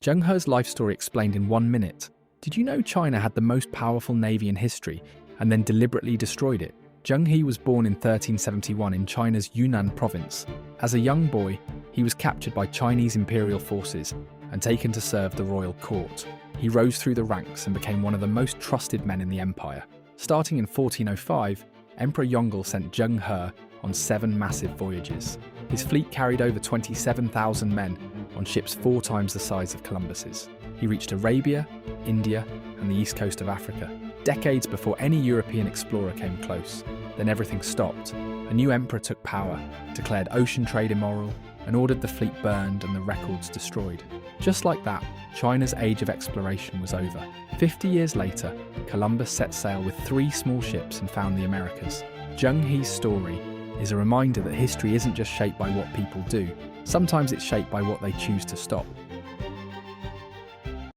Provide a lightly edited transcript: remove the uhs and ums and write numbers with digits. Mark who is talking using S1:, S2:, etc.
S1: Zheng He's life story explained in 1 minute. Did you know China had the most powerful navy in history and then deliberately destroyed it? Zheng He was born in 1371 in China's Yunnan province. As a young boy, he was captured by Chinese imperial forces and taken to serve the royal court. He rose through the ranks and became one of the most trusted men in the empire. Starting in 1405, Emperor Yongle sent Zheng He on 7 massive voyages. His fleet carried over 27,000 men on ships 4 times the size of Columbus's. He reached Arabia, India, and the east coast of Africa, decades before any European explorer came close. Then everything stopped. A new emperor took power, declared ocean trade immoral, and ordered the fleet burned and the records destroyed. Just like that, China's age of exploration was over. 50 years later, Columbus set sail with 3 small ships and found the Americas. Zheng He's story is a reminder that history isn't just shaped by what people do. Sometimes it's shaped by what they choose to stop.